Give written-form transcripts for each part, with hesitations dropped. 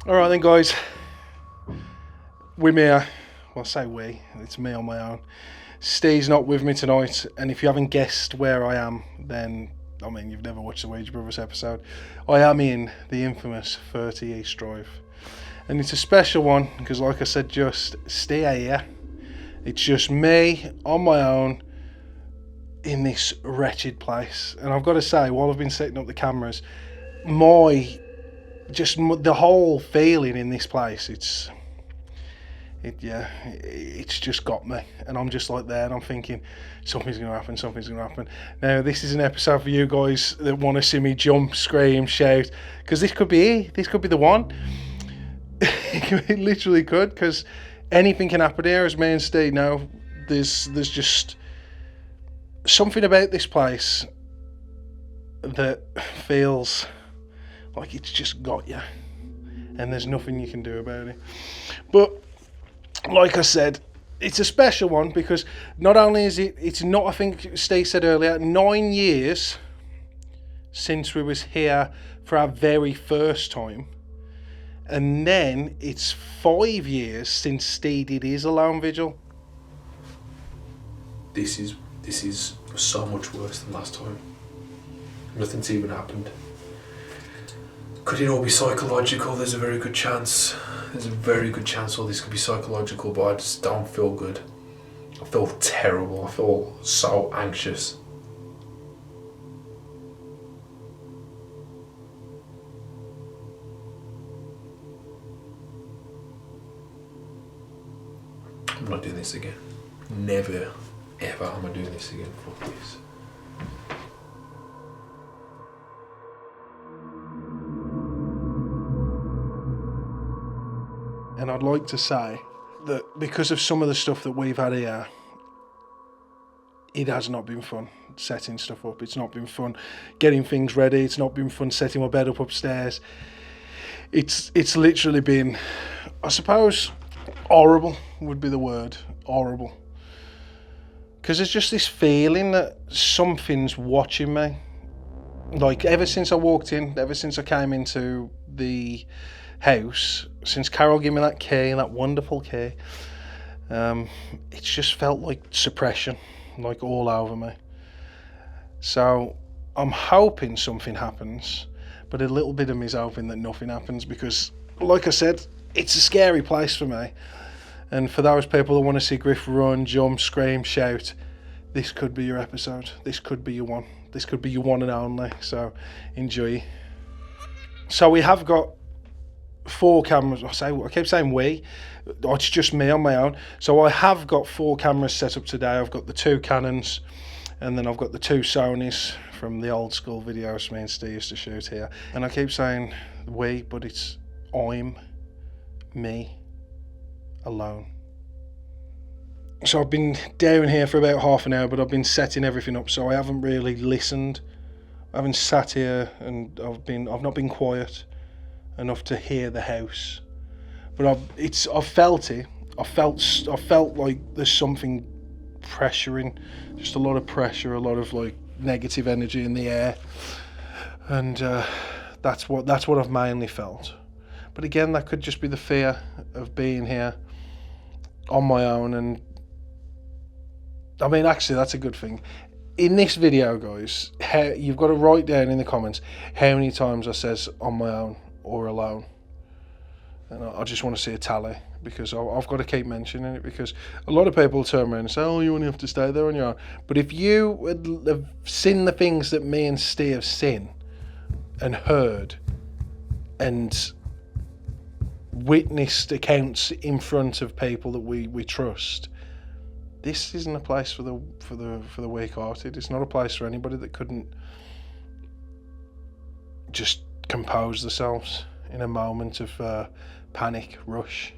Alright then guys, we're here. Well, I say we, it's me on my own. Steve's not with me tonight, and if you haven't guessed where I am, then, I mean, you've never watched the Wage Brothers episode. I am in the infamous 30 East Drive. And it's a special one, because like I said, just stay here. It's just me, on my own, in this wretched place. And I've got to say, while I've been setting up the cameras, the whole feeling in this place, it's just got me, and I'm just like there, and I'm thinking something's going to happen. Now this is an episode for you guys that want to see me jump, scream, shout, because this could be the one. It literally could, because anything can happen here, as me and Steve know. There's just something about this place that feels like it's just got you, and there's nothing you can do about it. But like I said, it's a special one because not only is it's not, I think Steve said earlier, 9 years since we was here for our very first time, and then it's 5 years since Steve did his alone vigil. This is so much worse than last time. Nothing's even happened. Could it all be psychological? There's a very good chance. All this could be psychological, but I just don't feel good. I feel terrible. I feel so anxious. I'm not doing this again. Never, ever am I doing this again. Fuck this. And I'd like to say that because of some of the stuff that we've had here, it has not been fun setting stuff up. It's not been fun getting things ready. It's not been fun setting my bed up upstairs. It's literally been, I suppose, horrible would be the word. Horrible. Because there's just this feeling that something's watching me. Like, ever since I walked in, ever since I came into the house, since Carol gave me that key, that wonderful key, it's just felt like suppression, like all over me. So I'm hoping something happens, but a little bit of me is hoping that nothing happens, because like I said, it's a scary place for me. And for those people that want to see Griff run, jump, scream, shout, this could be your episode. This could be your one. This could be your one and only. So enjoy. So we have got 4 cameras. I keep saying we. It's just me on my own. So I have got 4 cameras set up today. I've got the 2 Canons, and then I've got the 2 Sonys from the old school videos me and Steve used to shoot here. And I keep saying we, but it's me, alone. So I've been down here for about half an hour, but I've been setting everything up, so I haven't really listened. I haven't sat here, and I've not been quiet enough to hear the house. But I've felt it. I felt like there's something pressuring, just a lot of pressure, a lot of like negative energy in the air, and that's what I've mainly felt. But again, that could just be the fear of being here on my own. And I mean, actually, that's a good thing. In this video, guys, you've got to write down in the comments how many times I says on my own or alone. And I just want to see a tally, because I've got to keep mentioning it, because a lot of people turn around and say, oh, you only have to stay there on your own. But if you have seen the things that me and Steve have seen and heard and witnessed accounts in front of people that we trust, this isn't a place for the weak-hearted. It's not a place for anybody that couldn't just compose themselves in a moment of panic, rush.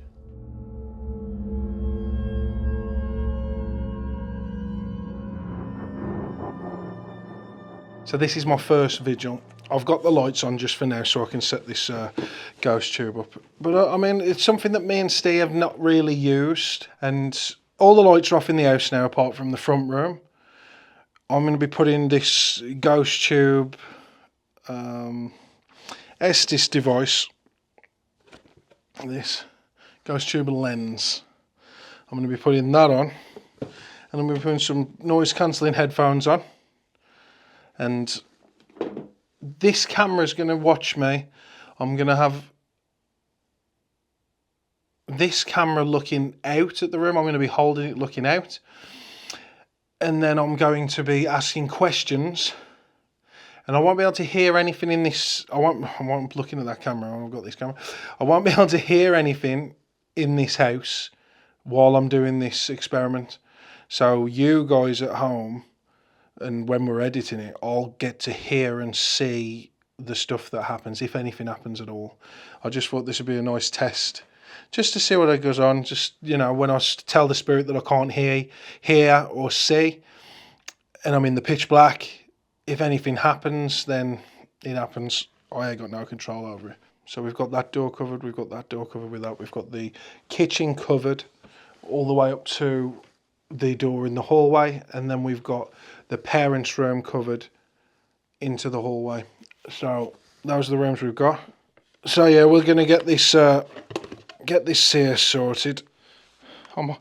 So this is my first vigil. I've got the lights on just for now so I can set this ghost tube up. But I mean, it's something that me and Steve have not really used, and all the lights are off in the house now apart from the front room. I'm going to be putting this ghost tube Estes device this ghost tube lens. I'm going to be putting that on, and I'm going to be putting some noise cancelling headphones on, and this camera is going to watch me. I'm going to have this camera looking out at the room. I'm going to be holding it looking out, and then I'm going to be asking questions, and I won't be able to hear anything in this. I won't looking at that camera. I've got this camera. I won't be able to hear anything in this house while I'm doing this experiment. So you guys at home, and when we're editing it, I'll get to hear and see the stuff that happens, if anything happens at all. I just thought this would be a nice test, just to see what goes on. Just, you know, when I tell the spirit that I can't hear or see, and I'm in the pitch black, if anything happens, then it happens. I ain't got no control over it. So we've got that door covered, we've got that door covered with that, we've got the kitchen covered all the way up to the door in the hallway, and then we've got the parents' room covered into the hallway. So those are the rooms we've got. So yeah, we're gonna get this here sorted. I'm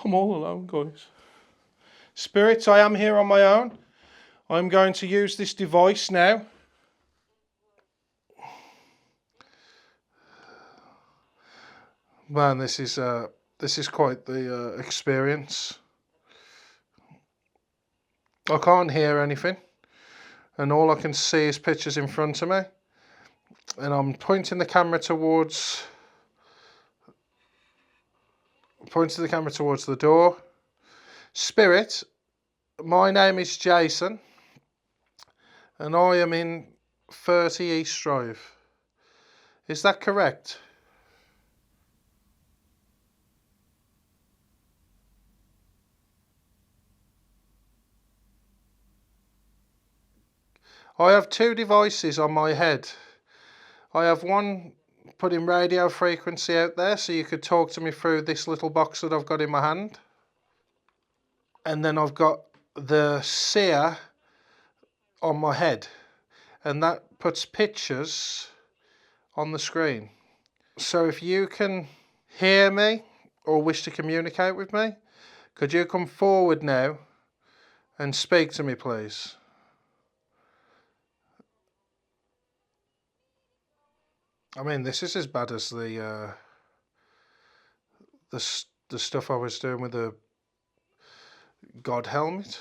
all alone, guys. Spirits, I am here on my own. I'm going to use this device now. Man, this is quite the experience. I can't hear anything, and all I can see is pictures in front of me, and I'm pointing the camera towards the door. Spirit, my name is Jason, and I am in 30 East Drive. Is that correct? I have two devices on my head. I have one putting radio frequency out there so you could talk to me through this little box that I've got in my hand. And then I've got the seer on my head, and that puts pictures on the screen. So if you can hear me or wish to communicate with me, could you come forward now and speak to me, please? I mean, this is as bad as the stuff I was doing with the God helmet.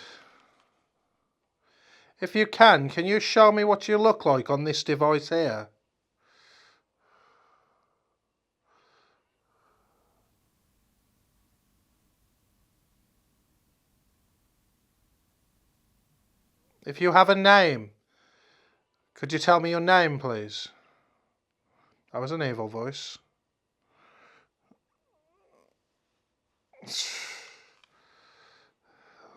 If you can you show me what you look like on this device here? If you have a name, could you tell me your name, please? That was an evil voice.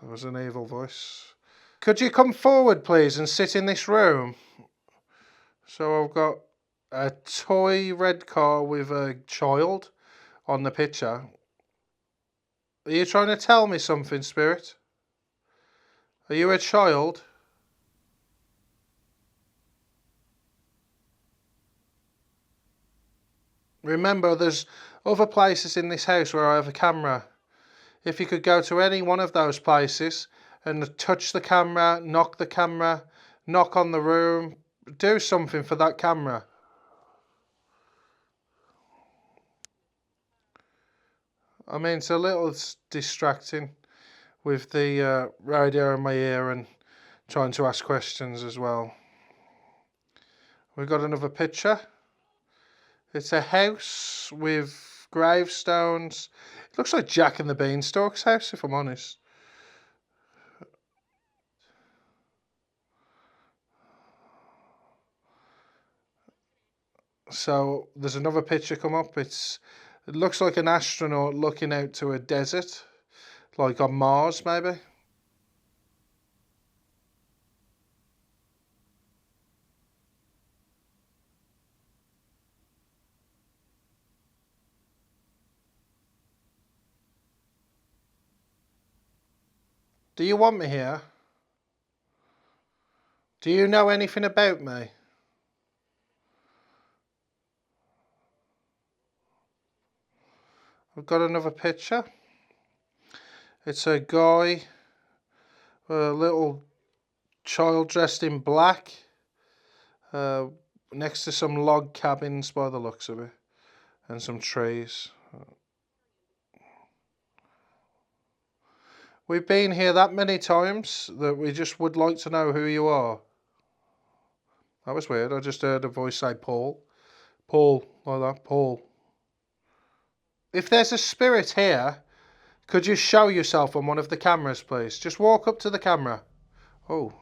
That was an evil voice. Could you come forward, please, and sit in this room? So I've got a toy red car with a child on the picture. Are you trying to tell me something, Spirit? Are you a child? Remember, there's other places in this house where I have a camera. If you could go to any one of those places and touch the camera, knock on the room, do something for that camera. I mean, it's a little distracting with the radio in my ear and trying to ask questions as well. We've got another picture. It's a house with gravestones. It looks like Jack and the Beanstalk's house, if I'm honest. So there's another picture come up. It looks like an astronaut looking out to a desert, like on Mars maybe. Do you want me here? Do you know anything about me? I've got another picture. It's a guy, a little child dressed in black, next to some log cabins by the looks of it, and some trees. We've been here that many times that we just would like to know who you are. That was weird. I just heard a voice say Paul. Paul, like that, Paul. If there's a spirit here, could you show yourself on one of the cameras, please? Just walk up to the camera. Oh.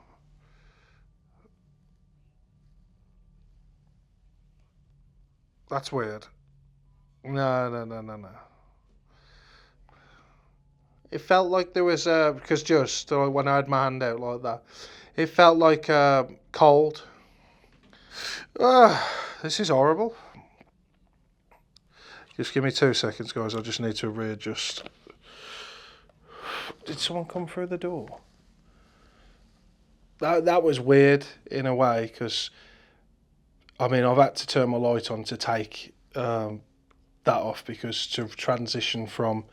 That's weird. No. It felt like there was because just when I had my hand out like that, it felt like cold. This is horrible. Just give me 2 seconds, guys. I just need to readjust. Did someone come through the door? That was weird in a way, because I mean, I've had to turn my light on to take that off, because to transition from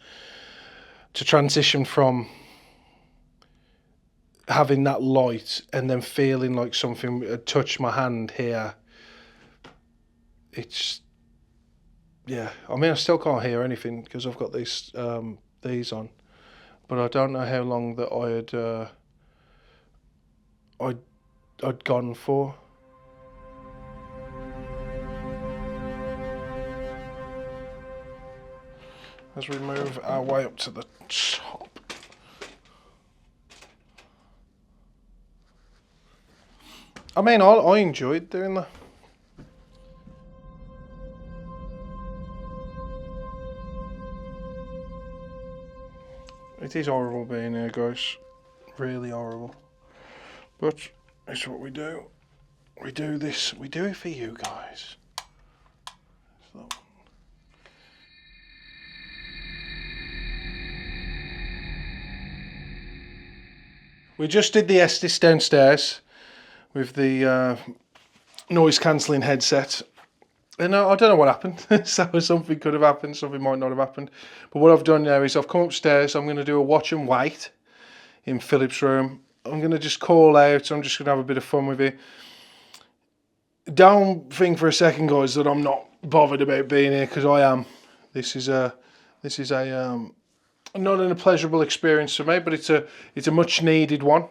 having that light and then feeling like something had touched my hand here, it's, yeah. I mean, I still can't hear anything because I've got these on, but I don't know how long that I'd gone for. As we move our way up to the top. I mean, I enjoyed doing that. It is horrible being here, guys. Really horrible. But it's what we do. We do this. We do it for you guys. So. We just did the Estes downstairs with the noise cancelling headset. And I don't know what happened. So something could have happened, something might not have happened. But what I've done now is I've come upstairs. I'm going to do a watch and wait in Philip's room. I'm going to just call out. I'm just going to have a bit of fun with it. Don't think for a second, guys, that I'm not bothered about being here, because I am. This is a not a pleasurable experience for me, but it's a much needed one,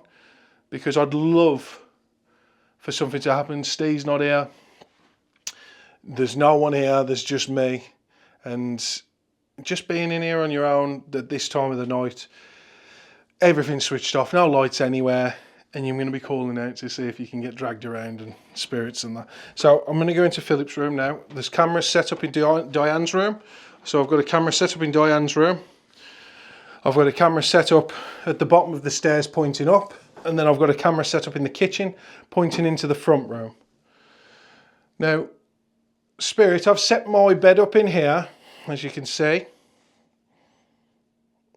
because I'd love for something to happen. Steve's not here. There's no one here. There's just me, and just being in here on your own at this time of the night, everything's switched off, no lights anywhere, and you're going to be calling out to see if you can get dragged around and spirits and that. So I'm going to go into Philip's room now. There's cameras set up in Diane's room. So I've got a camera set up in Diane's room. I've got a camera set up at the bottom of the stairs pointing up, and then I've got a camera set up in the kitchen pointing into the front room. Now, Spirit, I've set my bed up in here, as you can see.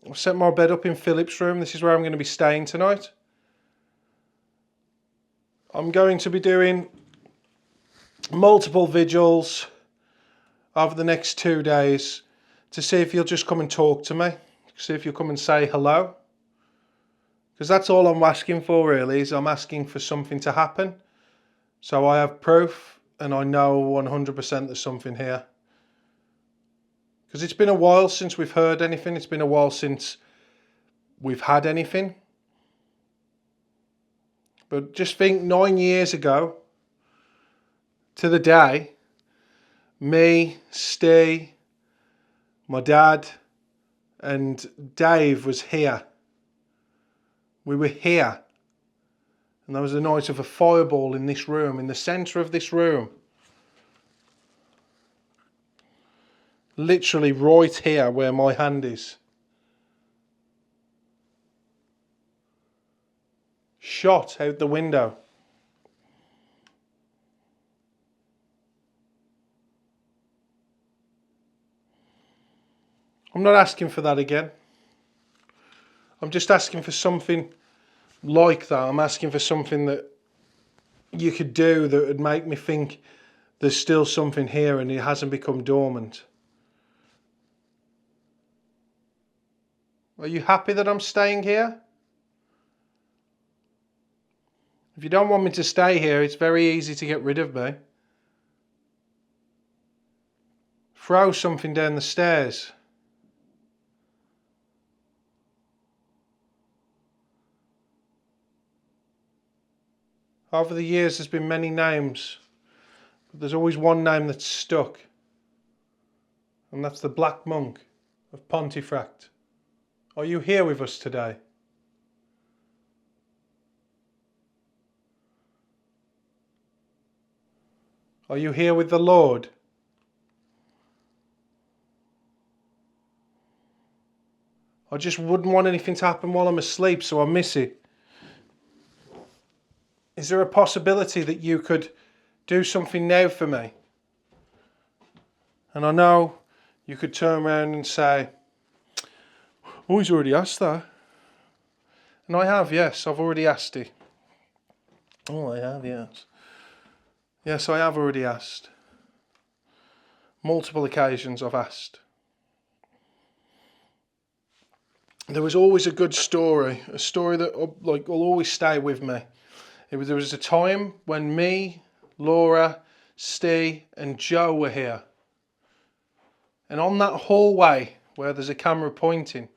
I've set my bed up in Philip's room. This is where I'm going to be staying tonight. I'm going to be doing multiple vigils over the next 2 days to see if you'll just come and talk to me. See if you'll come and say hello. Because that's all I'm asking for, really, is I'm asking for something to happen. So I have proof, and I know 100% there's something here. Because it's been a while since we've heard anything. It's been a while since we've had anything. But just think, 9 years ago, to the day, me, Steve, my dad, and Dave was here. We were here. And there was a night of a fireball in this room, in the centre of this room. Literally right here where my hand is. Shot out the window. I'm not asking for that again. I'm just asking for something like that. I'm asking for something that you could do that would make me think there's still something here and it hasn't become dormant. Are you happy that I'm staying here? If you don't want me to stay here, it's very easy to get rid of me. Throw something down the stairs. Over the years, there's been many names, but there's always one name that's stuck, and that's the Black Monk of Pontefract. Are you here with us today? Are you here with the Lord? I just wouldn't want anything to happen while I'm asleep, so I miss it. Is there a possibility that you could do something now for me? And I know you could turn around and say, oh, he's already asked that. And I have, yes, I've already asked it. Oh, I have, yes. Yes, I have already asked. Multiple occasions I've asked. There was always a good story, a story that will always stay with me. There was a time when me, Laura, Steve and Joe were here. And on that hallway where there's a camera pointing,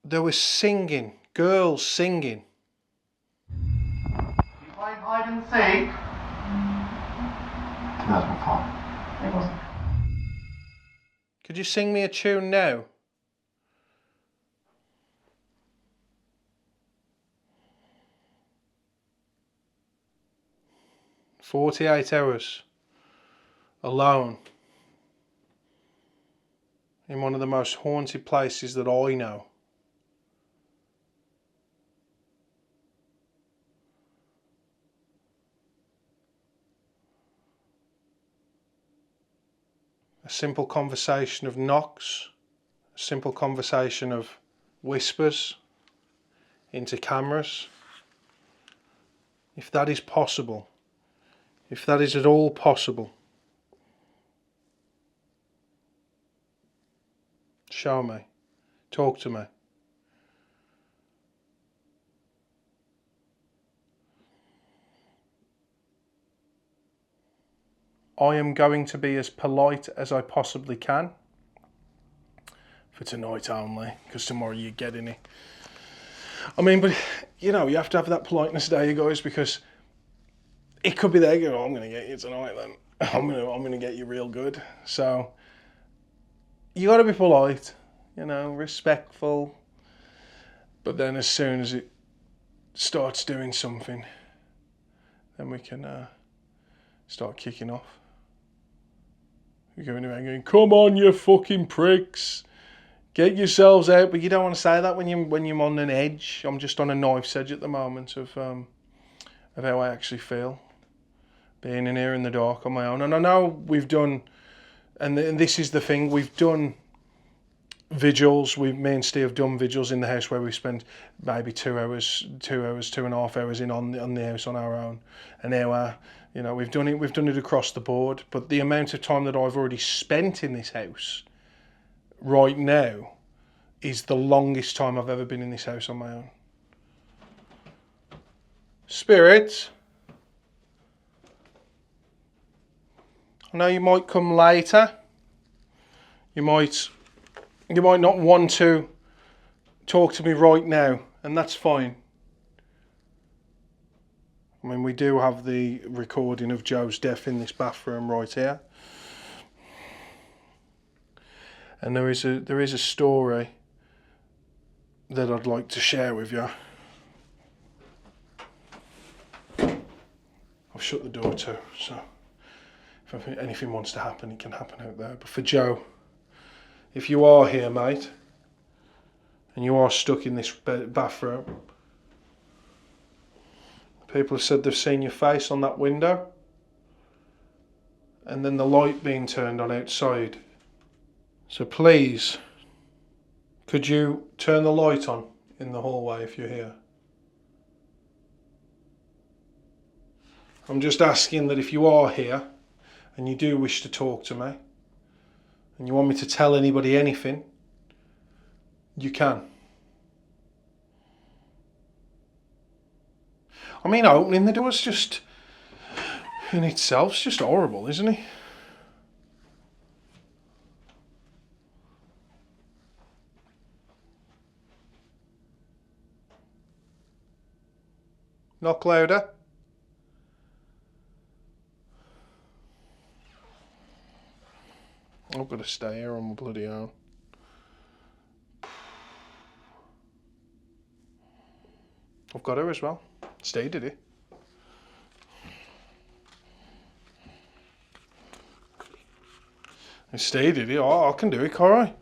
there was singing, girls singing. You played hide and seek? That was my fault. It wasn't. Could you sing me a tune now? "48 hours alone in one of the most haunted places that I know. A simple conversation of knocks, a simple conversation of whispers into cameras. If that is possible, if that is at all possible, show me, talk to me. I am going to be as polite as I possibly can. For tonight only, because tomorrow you're getting it. I mean, but you know, you have to have that politeness there, you guys, because it could be there going, oh, I'm going to get you tonight then. I'm going to get you real good. So you got to be polite, you know, respectful. But then as soon as it starts doing something, then we can start kicking off. You're going around going, come on, you fucking pricks. Get yourselves out. But you don't want to say that when you're on an edge. I'm just on a knife's edge at the moment of how I actually feel. Being in here in the dark on my own. And I know we've done, and this is the thing, we've done vigils. Me and Steve have done vigils in the house where we spent maybe 2 hours, 2.5 hours in on the house on our own. An hour. You know, we've done it across the board, but the amount of time that I've already spent in this house right now is the longest time I've ever been in this house on my own. Spirit, I know you might come later. You might not want to talk to me right now, and that's fine. I mean, we do have the recording of Joe's death in this bathroom right here. And there is a story that I'd like to share with you. I've shut the door too, so if anything wants to happen, it can happen out there. But for Joe, if you are here, mate, and you are stuck in this bathroom, people have said they've seen your face on that window, and then the light being turned on outside. So please, could you turn the light on in the hallway if you're here? I'm just asking that if you are here and you do wish to talk to me and you want me to tell anybody anything, You can. I mean, opening the door's just, in itself, just horrible, isn't it? Knock louder. I've got to stay here on my bloody own. I've got her as well. Stay, did he? Stay, did he? Oh, I can do it, can't I?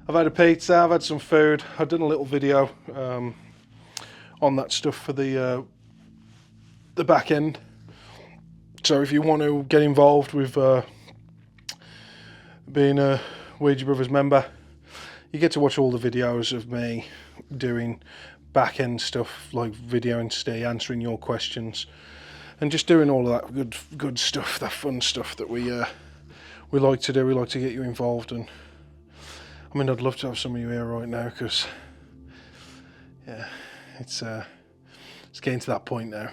I've had a pizza, I've had some food. I've done a little video on that stuff for the back end. So if you want to get involved with being a Ouija Brothers member, you get to watch all the videos of me doing back end stuff like videoing Steve, answering your questions, and just doing all of that good stuff, that fun stuff that we like to do. We like to get you involved, and I mean, I'd love to have some of you here right now because, yeah, it's getting to that point now.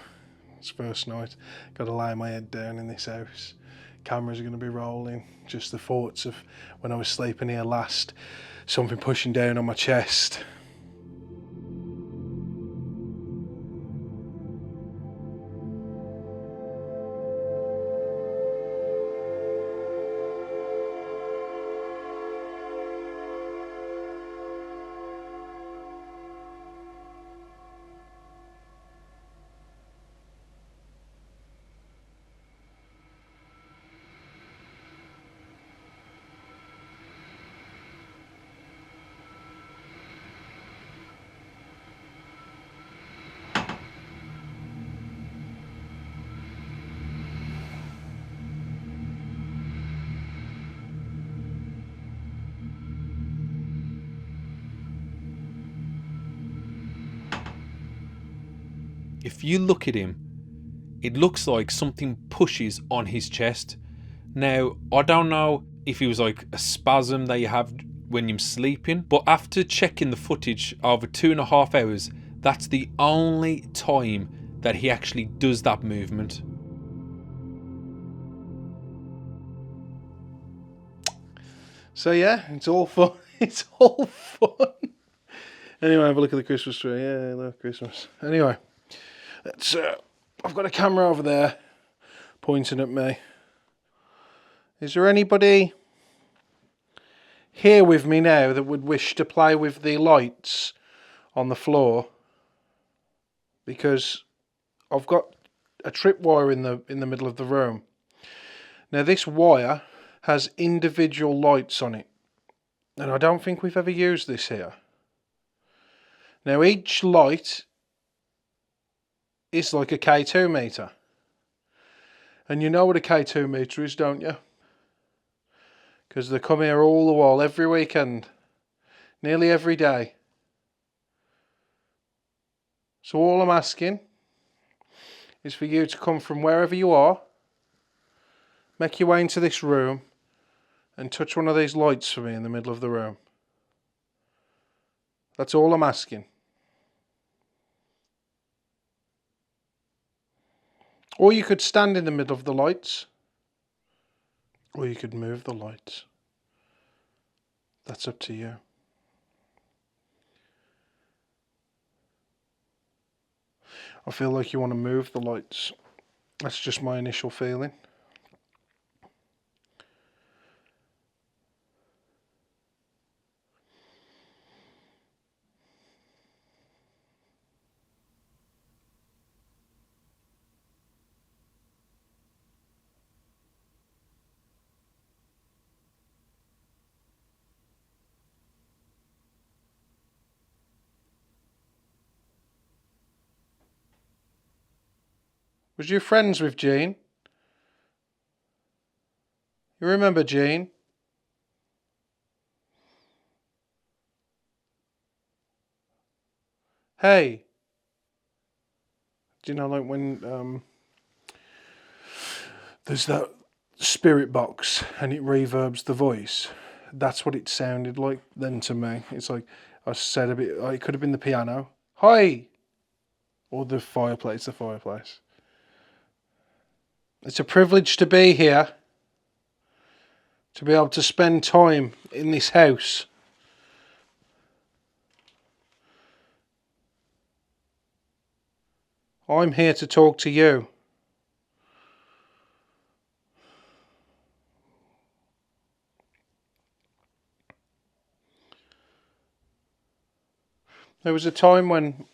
It's first night. Got to lay my head down in this house. Cameras are going to be rolling. Just the thoughts of when I was sleeping here last, something pushing down on my chest. If you look at him, it looks like something pushes on his chest. Now, I don't know if it was like a spasm that you have when you're sleeping, but after checking the footage over 2.5 hours, that's the only time that he actually does that movement. So yeah, it's all fun. It's all fun. Anyway, have a look at the Christmas tree. Yeah, I love Christmas. Anyway, that's, I've got a camera over there pointing at me. Is there anybody here with me now that would wish to play with the lights on the floor? Because I've got a tripwire in the middle of the room. Now this wire has individual lights on it, and I don't think we've ever used this here. Now each light is like a K2 meter. And you know what a K2 meter is, don't you? Because they come here all the while, every weekend. Nearly every day. So all I'm asking is for you to come from wherever you are, make your way into this room, and touch one of these lights for me in the middle of the room. That's all I'm asking. Or you could stand in the middle of the lights. Or you could move the lights. That's up to you. I feel like you want to move the lights. That's just my initial feeling. Was you friends with Jean? You remember Jean? Hey. Do you know, like when there's that spirit box and it reverbs the voice? That's what it sounded like then to me. It's like I said a bit. It could have been the piano. Hi. Or the fireplace. The fireplace. It's a privilege to be here. To be able to spend time in this house. I'm here to talk to you. There was a time when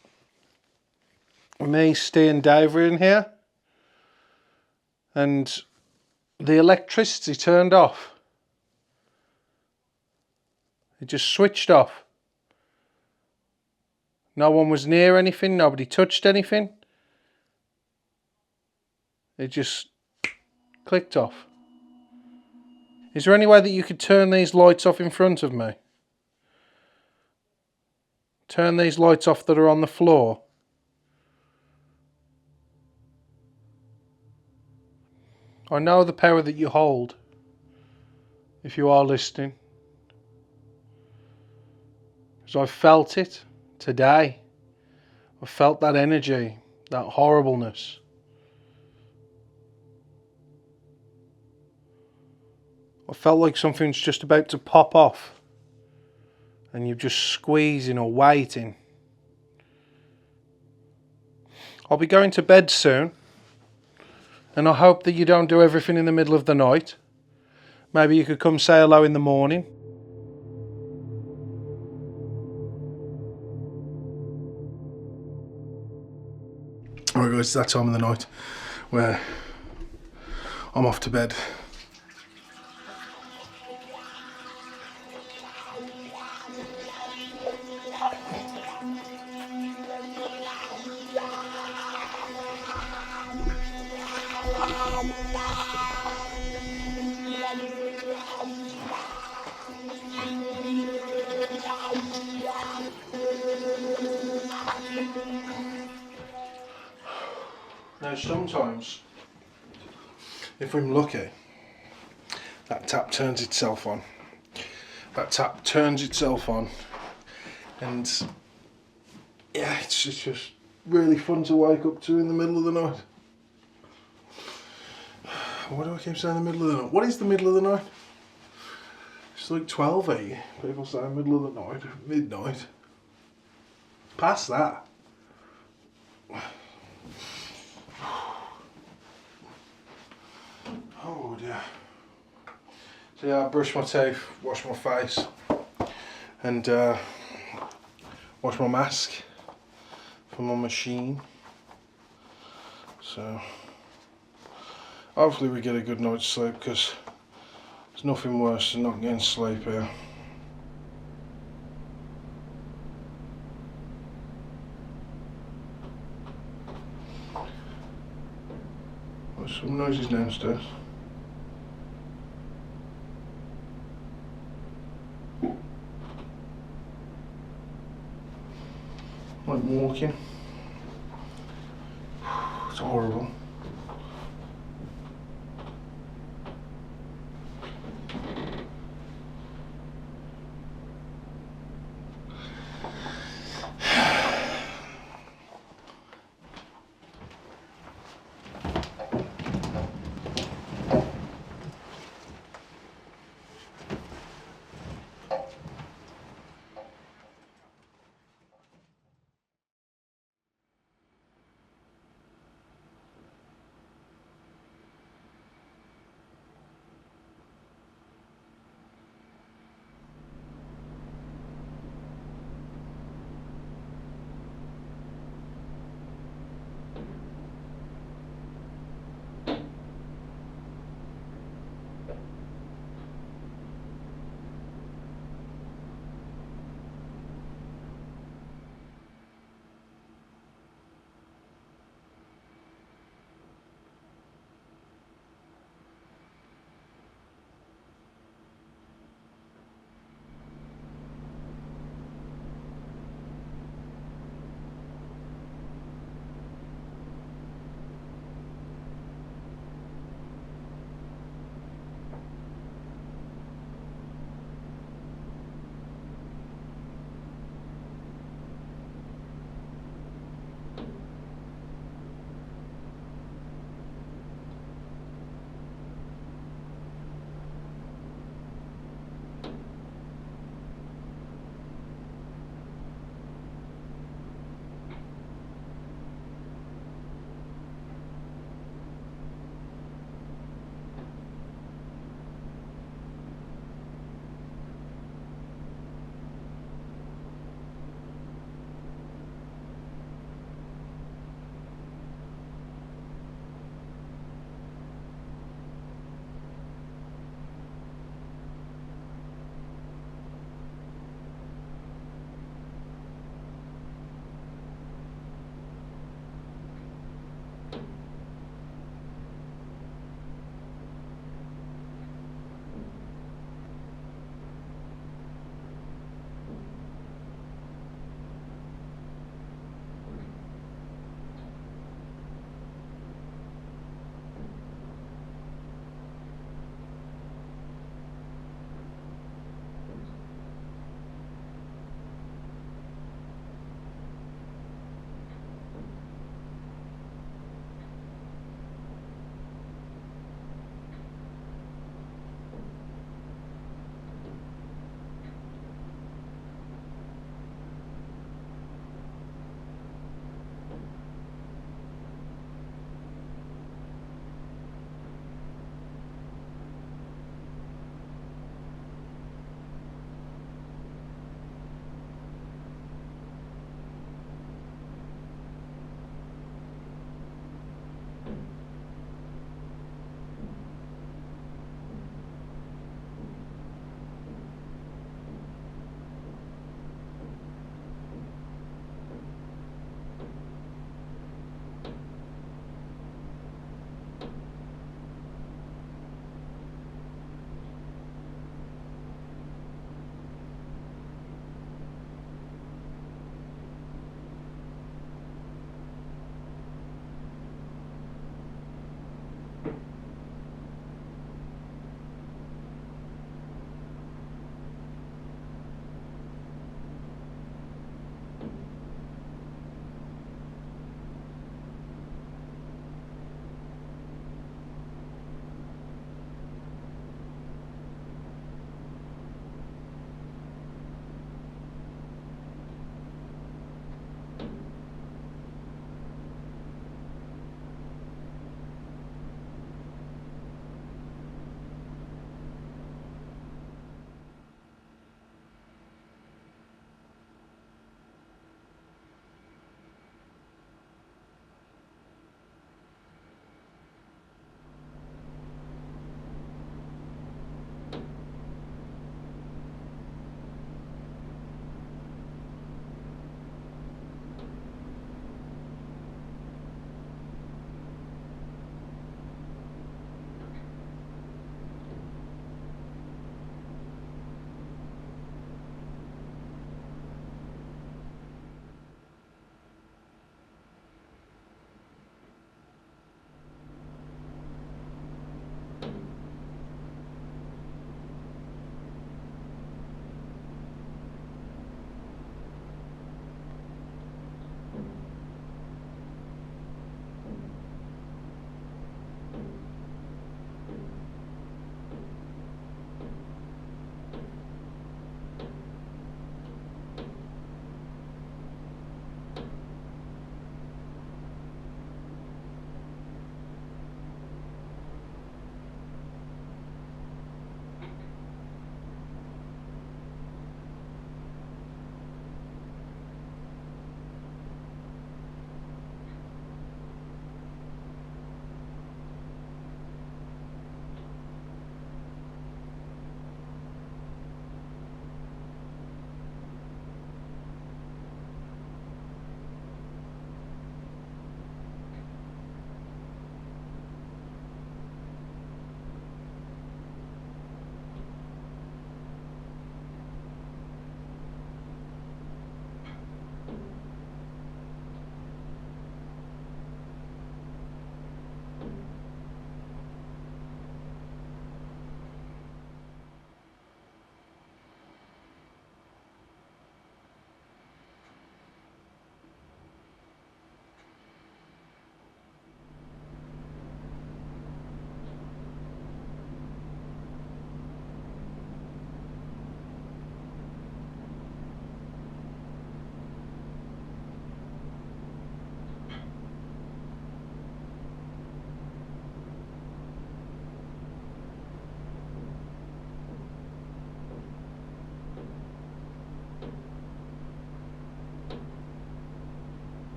me, Steve and Dave were in here and the electricity turned off. It just switched off. No one was near anything, nobody touched anything. It just clicked off. Is there any way that you could turn these lights off in front of me? Turn these lights off that are on the floor. I know the power that you hold, if you are listening. Because I felt it today. I felt that energy, that horribleness. I felt like something's just about to pop off. And you're just squeezing or waiting. I'll be going to bed soon. And I hope that you don't do everything in the middle of the night. Maybe you could come say hello in the morning. Alright guys, it's that time of the night where I'm off to bed. Now sometimes, if I'm lucky, that tap turns itself on. That tap turns itself on, and yeah, it's just really fun to wake up to in the middle of the night. Why do I keep saying the middle of the night? What is the middle of the night? It's like 12, eh? People say middle of the night, midnight. Past that. Oh dear. So yeah, I brush my teeth, wash my face, and wash my mask from my machine. So hopefully we get a good night's sleep, because there's nothing worse than not getting sleep here. There's some noises downstairs. Like walking. It's horrible.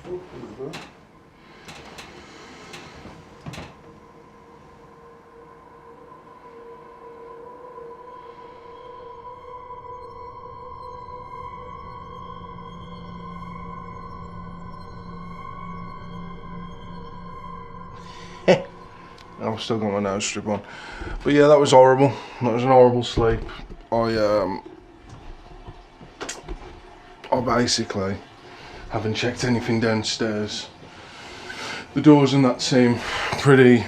I've still got my nose strip on. But yeah, that was horrible. That was an horrible sleep. I basically haven't checked anything downstairs. The doors in that seem pretty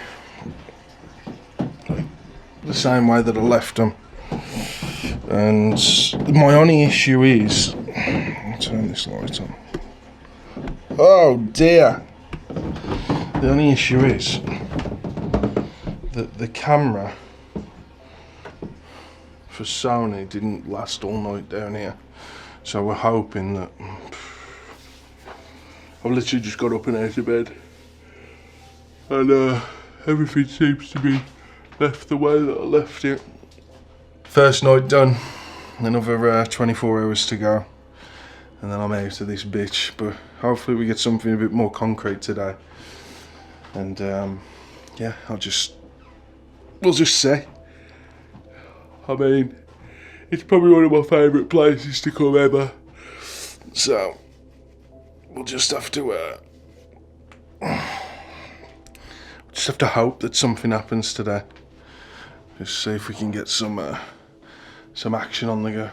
the same way that I left them. And my only issue is, I'll turn this light on. Oh dear. The only issue is that the camera for Sony didn't last all night down here. So we're hoping that... I've literally just got up and out of bed. And everything seems to be left the way that I left it. First night done. Another 24 hours to go. And then I'm out of this bitch. But hopefully we get something a bit more concrete today. And yeah, we'll just see. I mean, it's probably one of my favourite places to come ever. So, we'll just have to hope that something happens today. Just see if we can get some action on the go.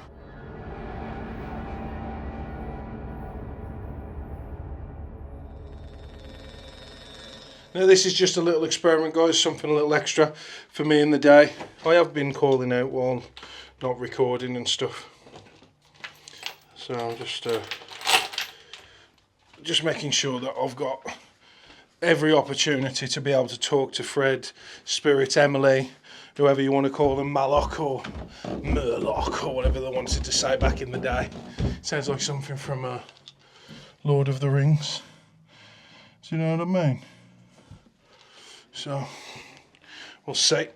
Now this is just a little experiment, guys, something a little extra for me in the day. I have been calling out while not recording and stuff. So I'm just making sure that I've got every opportunity to be able to talk to Fred, Spirit, Emily, whoever you want to call them, Malok or Murloc or whatever they wanted to say back in the day. Sounds like something from Lord of the Rings. Do you know what I mean? So, we'll see.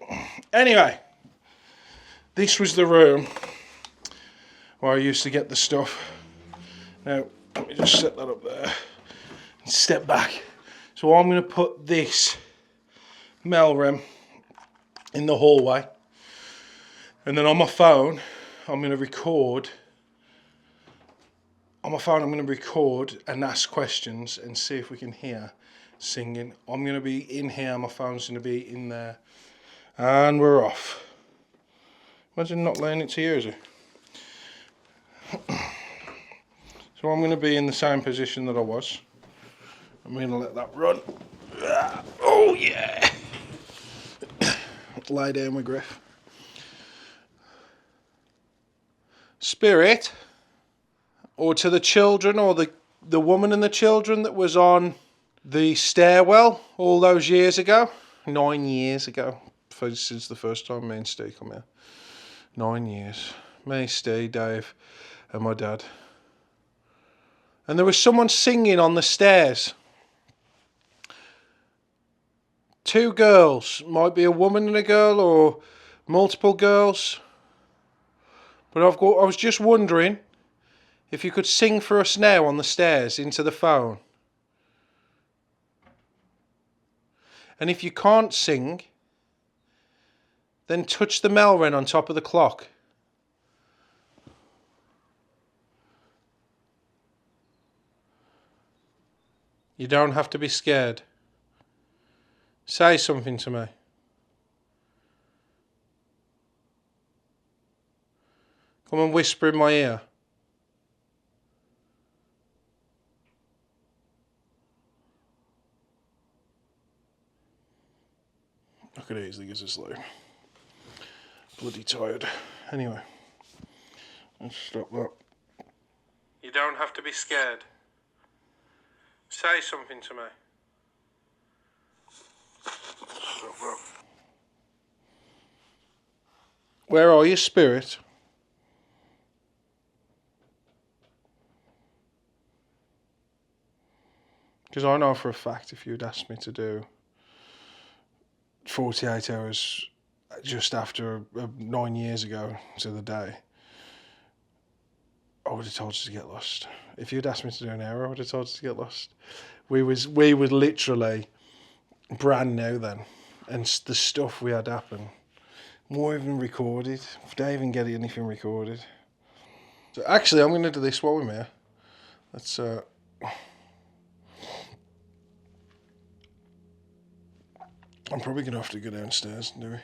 Anyway, this was the room where I used to get the stuff. Now, let me just set that up there and step back. So I'm going to put this Melrem in the hallway. And then on my phone, I'm going to record. On my phone, I'm going to record and ask questions and see if we can hear singing. I'm going to be in here, my phone's going to be in there, and we're off. Imagine not laying it to you, is it? So I'm going to be in the same position that I was. I'm going to let that run. Oh yeah! Lie down with Griff. Spirit, or to the children, or the woman and the children that was on the stairwell all those years ago. 9 years ago. Since the first time me and Steve come here. 9 years. Me, Steve, Dave and my dad. And there was someone singing on the stairs. 2 girls. Might be a woman and a girl or multiple girls. But I was just wondering if you could sing for us now on the stairs into the phone. And if you can't sing, then touch the Melrem on top of the clock. You don't have to be scared. Say something to me. Come and whisper in my ear. I could easily get this like bloody tired. Anyway, let's stop that. You don't have to be scared. Say something to me. Stop that. Where are you, Spirit? Because I know for a fact if you'd asked me to do 48 hours just after 9 years ago to the day, I would have told you to get lost. If you'd asked me to do an hour, I would have told you to get lost. We were literally brand new then, and the stuff we had happen, more even recorded. We don't even get anything recorded. So actually, I'm going to do this while we're here. Let's. I'm probably going to have to go downstairs and do it.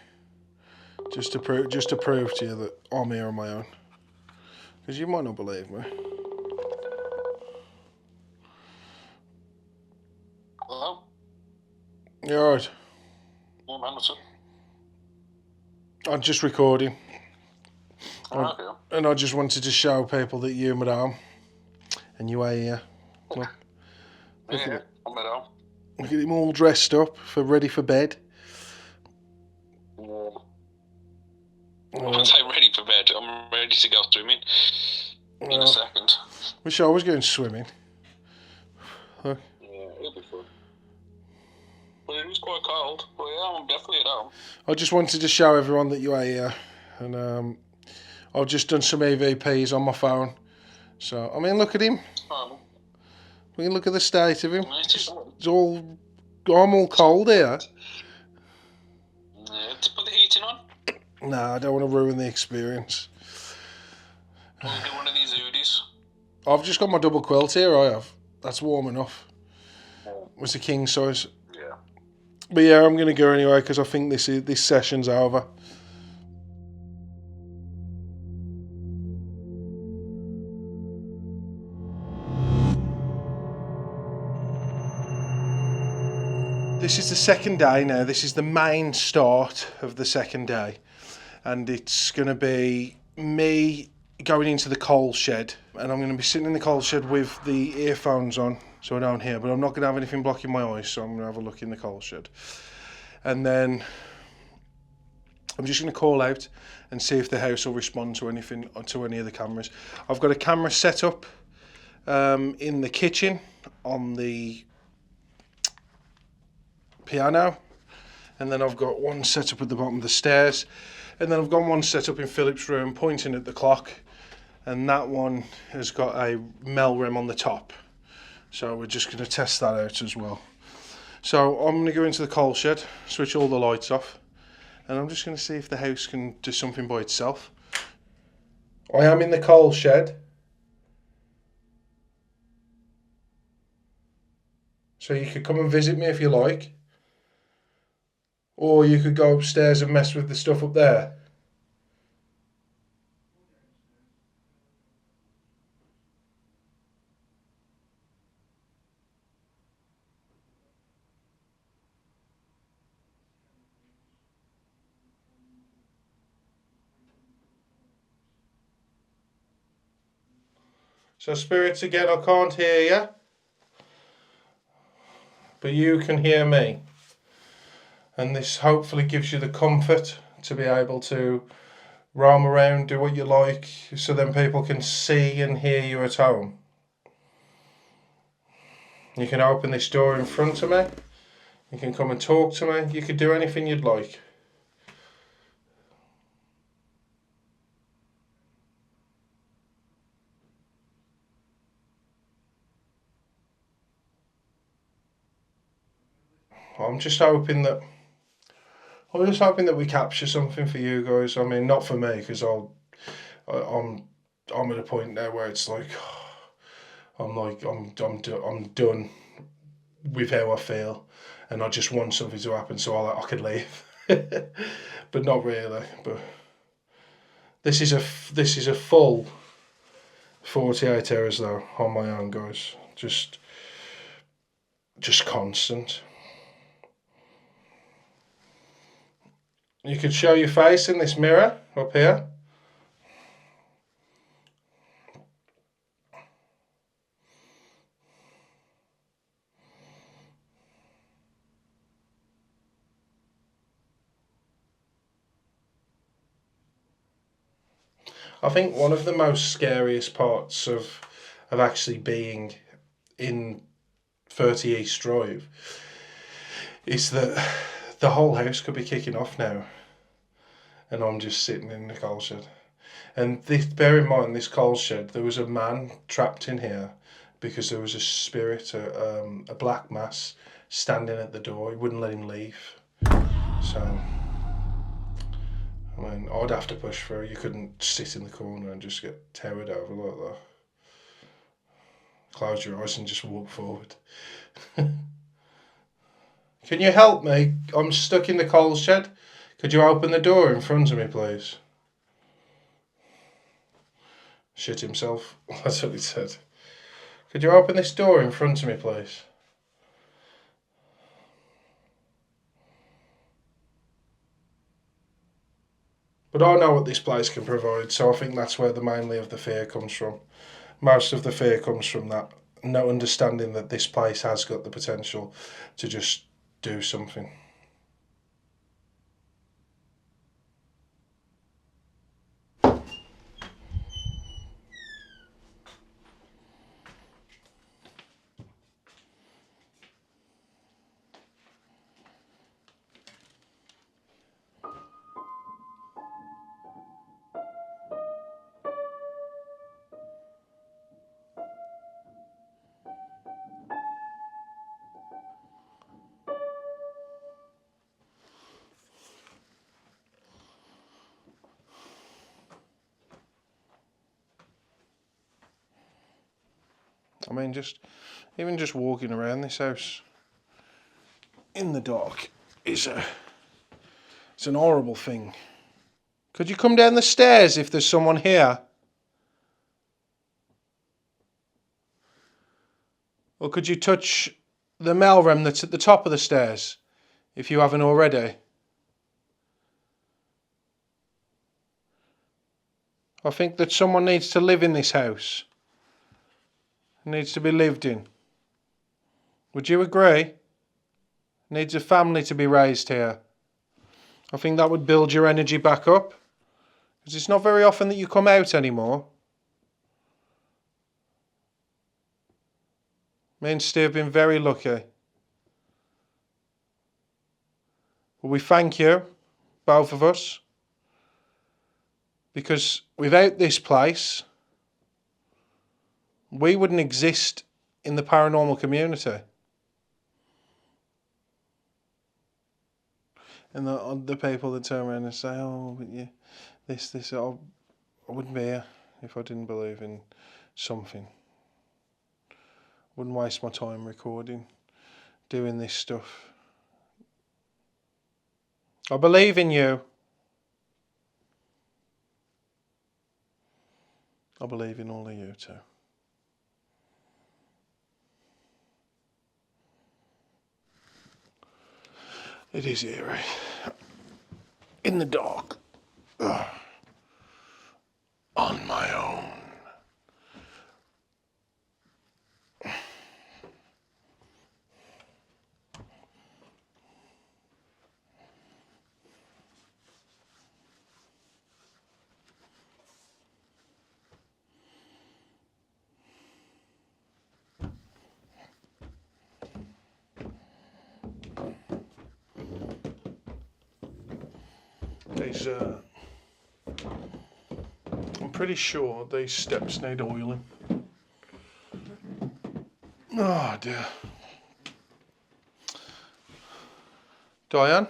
Just to prove to you that I'm here on my own. Because you might not believe me. Hello? You alright? Yeah, man, what's up? I'm just recording. Okay. And I just wanted to show people that you're Madame. And you are here. Look. Look at Yeah, it. I'm at home. Look at him all dressed up, ready for bed. Yeah. Once I'm ready for bed, I'm ready to go swimming in a second. Wish I was going swimming. Look. Yeah, it'll be fun. But it was quite cold. But yeah, I'm definitely at home. I just wanted to show everyone that you are here. And I've just done some EVPs on my phone. So, I mean, look at him. We can look at the state of him. It's all, I'm all cold here. Yeah, let's put the heating on. Nah, I don't want to ruin the experience. We'll do one of these hoodies. I've just got my double quilt here, I have. That's warm enough. It's a king size. Yeah. But yeah, I'm going to go anyway because I think this session's over. This is the second day now. This is the main start of the second day. And it's going to be me going into the coal shed. And I'm going to be sitting in the coal shed with the earphones on so I don't hear. But I'm not going to have anything blocking my eyes, so I'm going to have a look in the coal shed. And then I'm just going to call out and see if the house will respond to anything, or to any of the cameras. I've got a camera set up in the kitchen on the piano, and then I've got one set up at the bottom of the stairs, and then I've got one set up in Philip's room pointing at the clock, and that one has got a Melrim on the top, so we're just going to test that out as well. So I'm going to go into the coal shed, switch all the lights off, and I'm just going to see if the house can do something by itself. I am in the coal shed, so you could come and visit me if you like. Or you could go upstairs and mess with the stuff up there. So spirits again, I can't hear you. But you can hear me. And this hopefully gives you the comfort to be able to roam around, do what you like, so then people can see and hear you at home. You can open this door in front of me. You can come and talk to me. You could do anything you'd like. I'm just hoping that we capture something for you guys. I mean, not for me, because I'm at a point now where it's like I'm done with how I feel, and I just want something to happen so I could leave. But not really. But this is a full 48 hours though on my own, guys. Just constant. You could show your face in this mirror up here. I think one of the most scariest parts of actually being in 30 East Drive is that the whole house could be kicking off now, and I'm just sitting in the coal shed. And bear in mind, this coal shed, there was a man trapped in here because there was a spirit, a black mass, standing at the door. He wouldn't let him leave. So, I mean, I'd have to push through. You couldn't sit in the corner and just get towered over like that. Close your eyes and just walk forward. Can you help me? I'm stuck in the coal shed. Could you open the door in front of me, please? Shit himself. That's what he said. Could you open this door in front of me, please? But I know what this place can provide, so I think that's where the mainly of the fear comes from. Most of the fear comes from that no understanding that this place has got the potential to just do something. I mean, even just walking around this house in the dark it's an horrible thing. Could you come down the stairs if there's someone here? Or could you touch the mailroom that's at the top of the stairs if you haven't already? I think that someone needs to live in this house. It needs to be lived in. Would you agree? Needs a family to be raised here. I think that would build your energy back up. Because it's not very often that you come out anymore. Me and Steve have been very lucky. But we thank you, both of us. Because without this place, we wouldn't exist in the paranormal community. And the people that turn around and say, oh, but you, I wouldn't be here if I didn't believe in something. Wouldn't waste my time recording, doing this stuff. I believe in you. I believe in all of you too. It is eerie. In the dark. Ugh. On my own. I'm pretty sure these steps need oiling. Oh dear. Diane?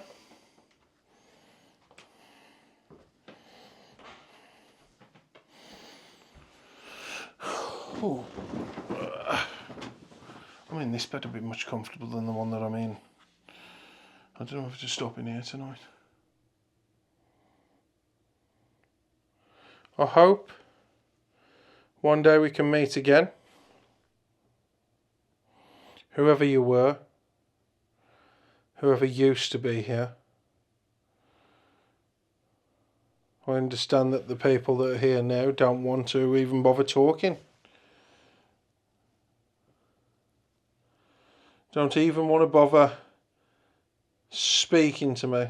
Ooh. I mean, this better be much comfortable than the one that I'm in. I don't know if to stop in here tonight. I hope one day we can meet again. Whoever you were, whoever used to be here. I understand that the people that are here now don't want to even bother talking. Don't even want to bother speaking to me.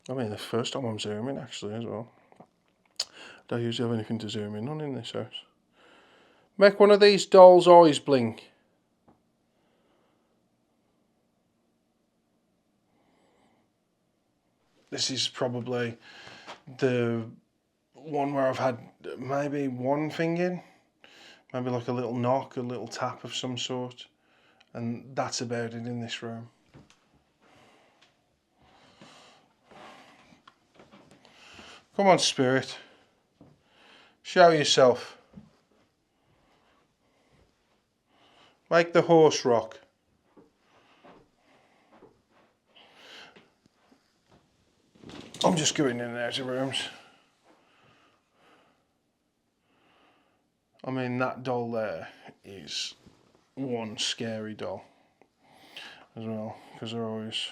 I mean, the first time I'm zooming actually as well. Don't usually have anything to zoom in on in this house. Make one of these dolls' eyes blink. This is probably the one where I've had maybe one thing in, maybe like a little knock, a little tap of some sort, and that's about it in this room. Come on, spirit. Show yourself. Make the horse rock. I'm just going in and out of rooms. I mean, that doll there is one scary doll as well, because they're always...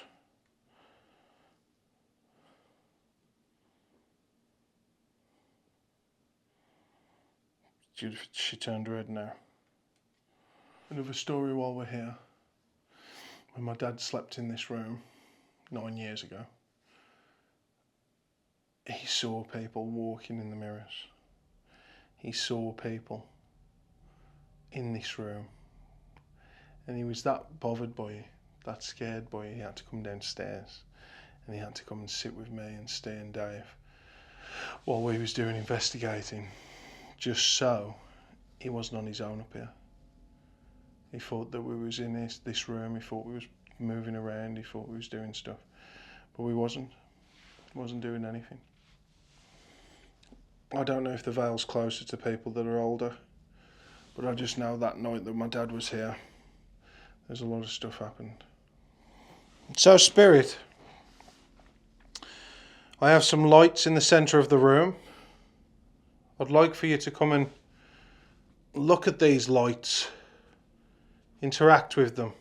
She turned red now. Another story while we're here. When my dad slept in this room 9 years ago, he saw people walking in the mirrors. He saw people in this room. And he was that bothered by it, that scared by it, he had to come downstairs. And he had to come and sit with me and Steve and Dave while we was doing investigating. Just so he wasn't on his own up here. He thought that we was in this room, he thought we was moving around, he thought we was doing stuff. But we wasn't. Wasn't doing anything. I don't know if the veil's closer to people that are older, but I just know that night that my dad was here, there's a lot of stuff happened. So, Spirit, I have some lights in the centre of the room. I'd like for you to come and look at these lights, interact with them.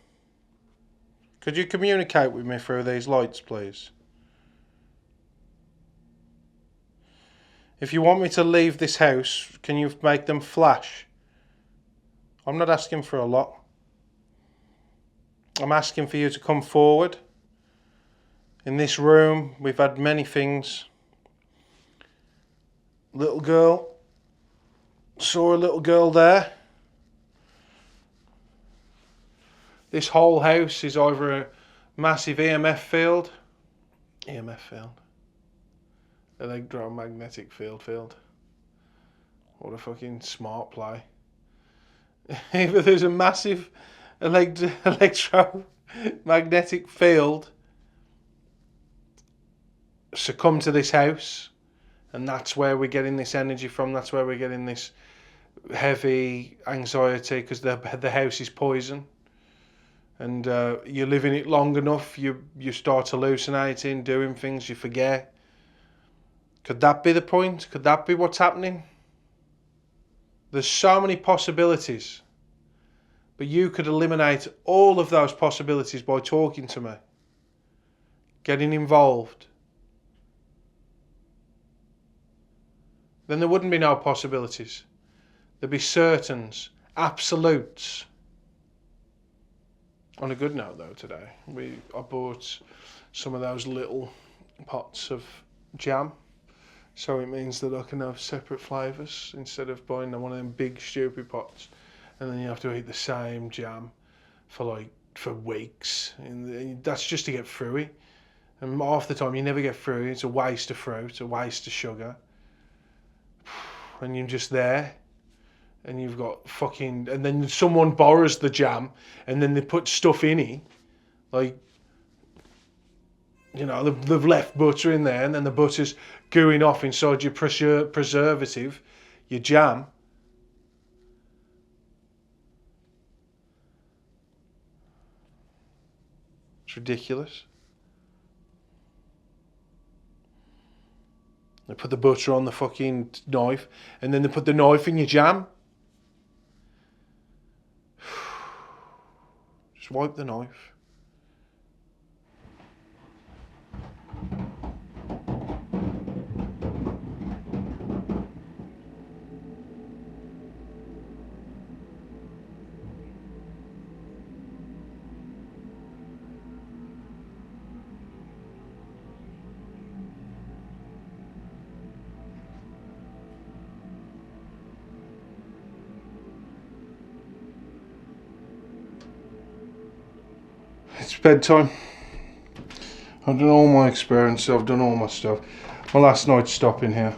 Could you communicate with me through these lights, please? If you want me to leave this house, can you make them flash? I'm not asking for a lot. I'm asking for you to come forward. In this room, we've had many things. Little girl. Saw a little girl there. This whole house is over a massive EMF field. EMF field. Electromagnetic field. What a fucking smart play. Either there's a massive electromagnetic field succumb to this house, and that's where we're getting this energy from, that's where we're getting this heavy anxiety, because the house is poison, and you're living it long enough, you start hallucinating, doing things, you forget. Could that be the point? Could that be what's happening? There's so many possibilities, but you could eliminate all of those possibilities by talking to me, getting involved. Then there wouldn't be no possibilities. There'd be certains, absolutes. On a good note though, today, I bought some of those little pots of jam. So it means that I can have separate flavours instead of buying one of them big stupid pots. And then you have to eat the same jam for weeks. And that's just to get through it. And half the time you never get through it. It's a waste of fruit, a waste of sugar. And you're just there. And you've got fucking... And then someone borrows the jam and then they put stuff in it. Like, you know, they've left butter in there and then the butter's gooing off inside your preservative, your jam. It's ridiculous. They put the butter on the fucking knife and then they put the knife in your jam. Just wipe the knife. It's bedtime. I've done all my experiences, I've done all my stuff. My last night's stopping here.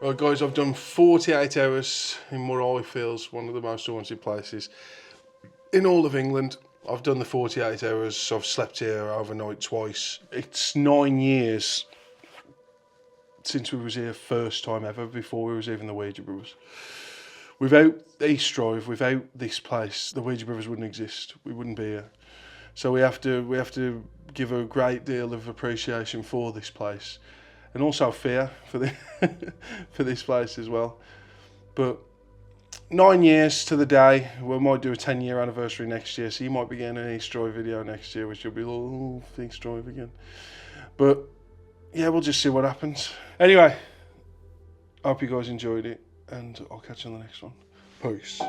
Right guys, I've done 48 hours in what I feel is one of the most haunted places in all of England. I've done the 48 hours, so I've slept here overnight twice. It's 9 years since we was here first time ever, before we was even the Ouija Brothers. Without East Drive, without this place, the Ouija Brothers wouldn't exist. We wouldn't be here. So we have to give a great deal of appreciation for this place. And also fear for the for this place as well. But 9 years to the day. We might do a 10-year anniversary next year, so you might be getting an East Drive video next year, which will be oh, East Drive again. But yeah, we'll just see what happens. Anyway, I hope you guys enjoyed it, and I'll catch you on the next one. Peace.